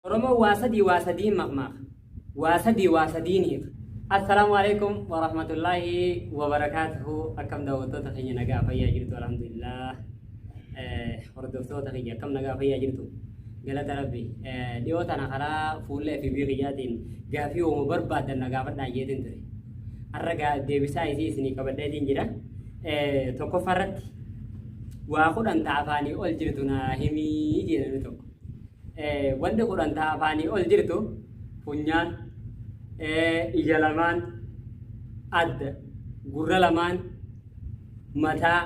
رمى واسدي مغمغ واسدي نير. السلام عليكم ورحمة الله وبركاته. أكم دعوتو تخيني نجا فيا جرتو الحمد لله. وردفتو تخيني كم نجا فيا جرتو. قالت ربي ديوت أنا خلا فول في بيرياتين جافيو مبرباد النجا بدنا جيتين تري. الرجال ديبساي سني كبدين جرا. تكفرت وأخذ أنت عفاني أول جرتنا همي جينا توك. wanda kuranta afani ol jirtu funyaan ija lamaan adda gurra lamaan mataa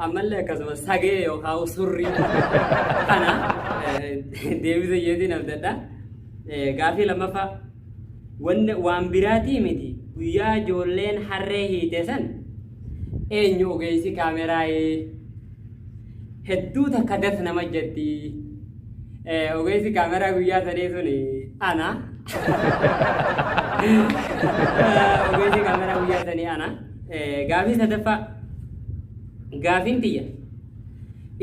ammallee akkasuma sagee yookaan surrii kana deebisa jeetiin abdadha. Gaafii lammaffaa waan biraatii miti guyyaa ijoolleen harree hiite san eenyu ogeessi kaameraa hedduu takka das nama jetti. Ogeessi kaameraa guyyaa sadii suni ana. Ogeessi kaameraa guyyaa sadii ana. Gaafii sadaffaa gaafiin tiyya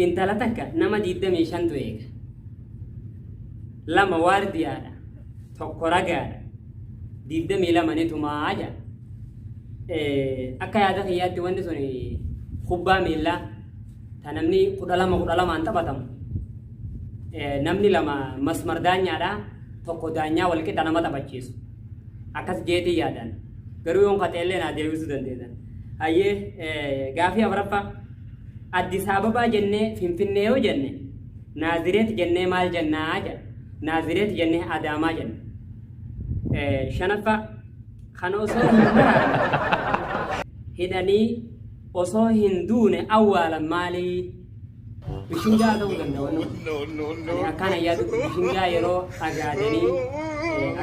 intala takka nama 25tu eega. Lama waardiyaadha. Tokko ragaadha. 22 ni tumaa jaa. Akka yaada kiyyaatti wanti suni kubbaa miillaa tanamni 12 an taphatamu. Namni lama masmar daanyaadha tokko daanyaa wal qixa nama taphachiisu akkas jeetii yaadan garuu yoon qaxeellee naa deebisuu dandeessan. Hayyee gaafii afuraffaa Addis Ababaa jennee Finfinnee yoo jenne Naazireet jennee maal jennaa jedha. Naazireet jennee Adaamaa jenna. Shanaffaa kan osoo hin maraane hidhanii osoo hin duune awwaalan maalii? Bishingaa ta'uu danda'u. Akkana yaadu bishingaa yeroo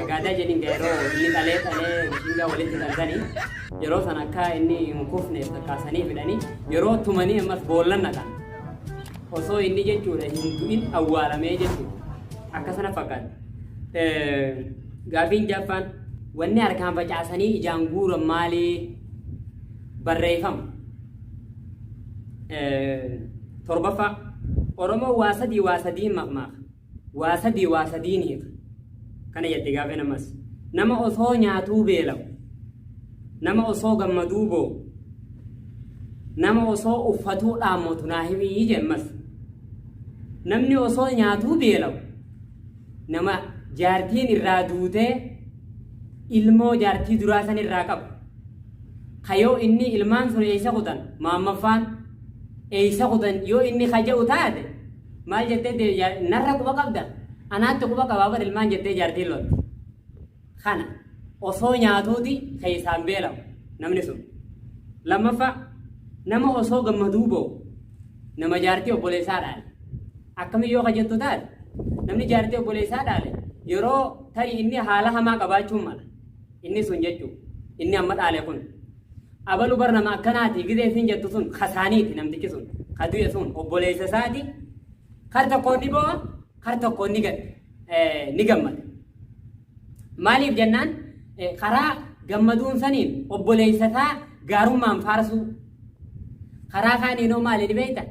agaadaa jedhin yeroo inni dhalee bishingaa walitti dhaltanii yeroo sana akka inni hin kufne kaasanii fidhanii yeroo tumanii ammas boollan naqan osoo inni jechuudha hin du'in awwaalamee jechuudha. Akkasana fakkaata. Gaafiin jaffaan wanni harkaan facaasanii ijaan guuran maalii barreeffama. Torbaffaa Oromoo waasadii maqmaq waasadii niir kana jetti gaafe namas nama osoo nyaatuu beelamu nama osoo gammaduu boo nama osoo uffatuu dhaammatu naa himii jemmas namni osoo nyaatuu beelamu nama jaartiin irraa duutee ilmoo jaartii duraa san irraa qabu kayoo inni ilmaan sun eessa kutan maammaffaan eessa kutan yoo inni kaja'u taate maal jettee narra quba qabda anaatti quba qabaa ilmaan jettee jaartiin lotti kana osoo nyaatuuti keessaan beelamu namni sun. Lammaffaa nama osoo gammaduu boo nama jaartii obboleessaa dhaale akkamiin yoo kajattu taate namni jaartii obboleessaa dhaale yeroo tarii inni haala hamaa qabaachuun mala inni sun jechuu inni amma dhaale kun abalu bar nama akkanaati gidee siin jettu sun kasaaniiti namtichi sun kaduye sun obboleessa isaati kar tokkoon ni boo'a kar tokkoon ni gammada. Maaliif jennaan karaa gammaduun saniin obboleessataa gaarummaan faarsuu karaa kaaniinoo maali beekta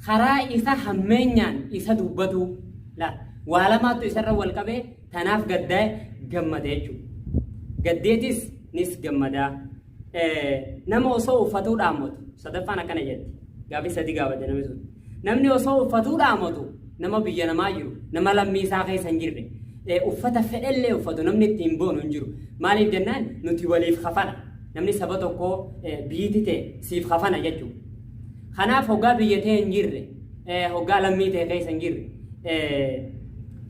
karaa isa hammeenyaan isa dubbatu la waa lamaattu isarra wal qabee tanaaf gaddaa gammada jechuudha. Gaddeetis nis gammadaa. Nama osoo uffatuu dhaammatu sadaffaan akkana jetti gaafii sadii gaafate namni sun namni osoo uffatuu dhaammatu nama biyya namaa jiru nama lammii isaa keessa hin jirre uffata fedhellee uffatu namni ittiin boonu hin jiru. Maaliif jennaan nuti waliif kafana namni saba tokkoo biyyiti ta'e siif kafana jechuudha. Kanaaf hoggaa biyya ta'e hin jirre hoggaa lammii ta'e keessa hin jirre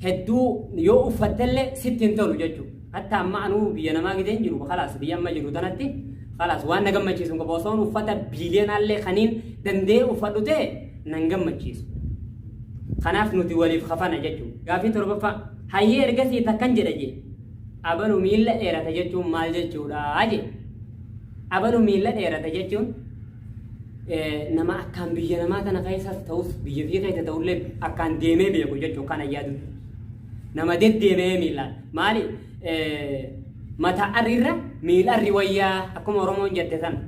hedduu yoo uffattellee sitti hin tolu jechuudha. Hatta amma anuu biyya namaa gidee hin jiru khalaas biyya amma jiru tanatti khalaas waan na gammachiisu qaba osoo uffata biiliyoonaallee kaniin dandee uffadhu ta'e nan gammachiisu. Kanaaf nuti waliif kafana jechuudha. Gaafii torbaffaa hayyee ergasii takkan jedha jee abalu miilla dheerata jechuun maal jechuudha jee abalu miilla dheerata jechuun nama akkaan biyya namaa kana keessas ta'us biyya fi keessa ta'ullee akkaan deemee beeku jechuudha kana yaadu nama deddeemee miillaan maali mata arrirra miila arri wayyaa akkuma Oromoon jette sana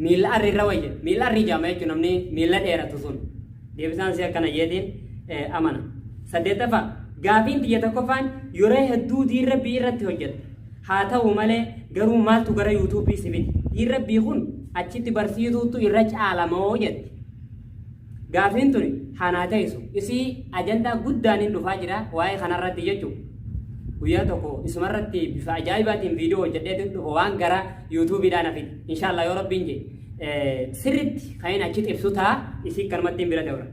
miila arrirra wayya miila arri jaama jechuun namni miila dheeratu sun deebisaan si akkana jeetiin amana. saddeettaffaa gaafiin xiyya tokkoffaan yeroo hedduu diin rabbii irratti hojjeta haa ta'u malee garuu maaltu gara yuutuubii si fide diin rabbii kun achitti barsiisuutu irra caalamoo jetti gaafiin tuni hanaa ta'isu isii ajandaa guddaan hin dhufaa jira waa'ee kanarratti jechuudha guyyaa tokko isumarratti bifa ajaa'ibaatiin viidiyoo hojjedheetu dhufa waan gara yuutuubiidhaan hafite inshaallah yoo rabbiin jedhe sirritti kan achitti ibsu ta'a isii kanumatti bira dabra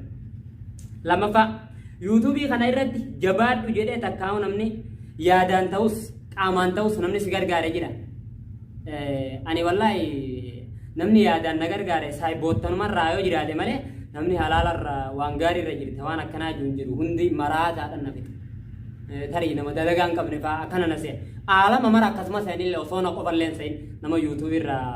lammaffaa yuutuubii kana irratti jabaadhu jedhee takkaa'u namni yaadaan ta'us qaamaan ta'us namni si gargaare jira ani wallaahi namni yaadaan na gargaare saayiboottanumarraa yoo jiraate malee namni halaalarraa waan gaariirra jirta waan akkanaa jiru hundi maraataadhaan nafite tarii nama dalagaa hin qabne fa'aa akkana na se'a aalama mara akkasumas illee osoo na qofallee hin se'in nama yuutuubirraa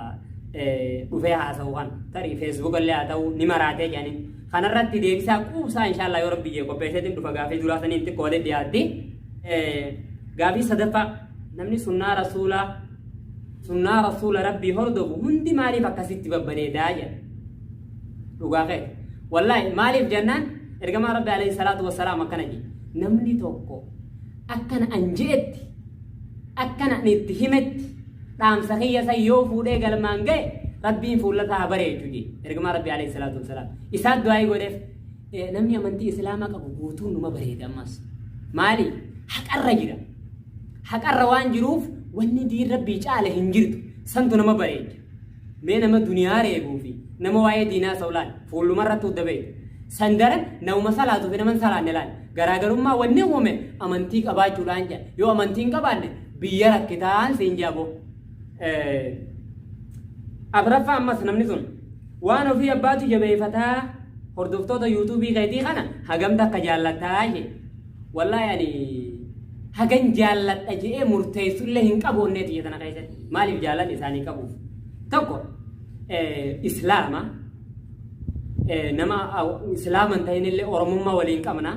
dhufee haasa'u kan tarii feesbuukallee haa ta'u ni maraatee jedhaniin kanarratti deebisaa quubsaa inshaallah yoo rabbi jee qopheesseetiin dhufa gaafii duraa saniin xiqqoolee dhiyaatti gaafii sadaffaa namni sunnaa rasuula rabbii hordofu hundi maaliif akkasitti babbareedaa jedha dhugaa ka'e wallaahi maaliif jennaan ergamaa rabbi alayhi salaatu wassalaam akkana jedhe namni tokko akkana anjeetti akkana itti himetti dhaamsa kiyya san yoo fuudhee galmaan ga'e rabbiin fuullataa bareechu jedhe ergamaa rabbi alayhi salaatu wassalaam isaan du'aayii godheef namni amantii islaamaa qabu guutuun numa bareeda ammas maali haqarra jira haqarra waan jiruuf wanni diin rabbii caale hin jirtu santu nama bareecha mee nama duniyaa reebuu fi nama waa'ee diinaa sa'ulaan fuullumarratti uddabeetu sandaran nama salaatu fi naman salaanne laan garaagarummaa wanni uume amantii qabaachuudhaan jedha yoo amantii hin qabaanne biyya rakkitaan siin jaabo afraffaa ammas namni sun waan ofii abbaatu jabeeffataa hordoftoota yuutuubii keetii kana hagamta akka jaallataa jedhe wallaahi ani hagan jaalladha jedhee murteessullee hin qaboonneeti jedhana keessatti maaliif jaalladha isaanii qabuuf tokko islaama nama islaaman ta'inillee oromummaa waliin qabna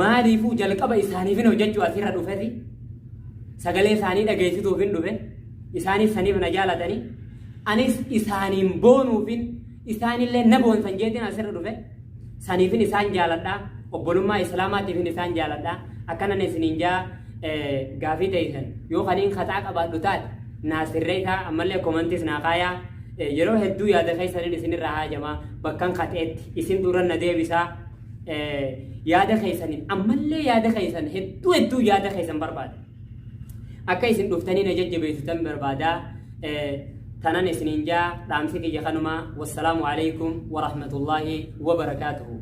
maaliifuu jalqaba isaaniifin hojjechuu asirra dhufeti sagalee isaanii dhageessituuf hin dhufe isaaniif saniif na jaalatanii anis isaaniin boonuufin isaanillee na boonsan jeetiin asirra dhufe saniifin isaan jaaladha obbolummaa islaamaatiifin isaan jaaladha akkanan isiniin jaa gaafii ta'isan yoo kaniin kaxaa qabaadhu taate naasirree ta'a ammallee komantiis naa kaayaa yeroo hedduu yaada keessaniin isinirraa haajamaa bakkan kaxeetti isin duran na deebisaa yaada keessaniin ammallee yaada keessan hedduu yaada keessan barbaada akka isin dhuftanii na jajjabeessitan barbaadaa tanan isiniin jaa dhaamsi kiyya kanumaa wassalaamu alaykum wa rahmatullaahi wa barakaatuhu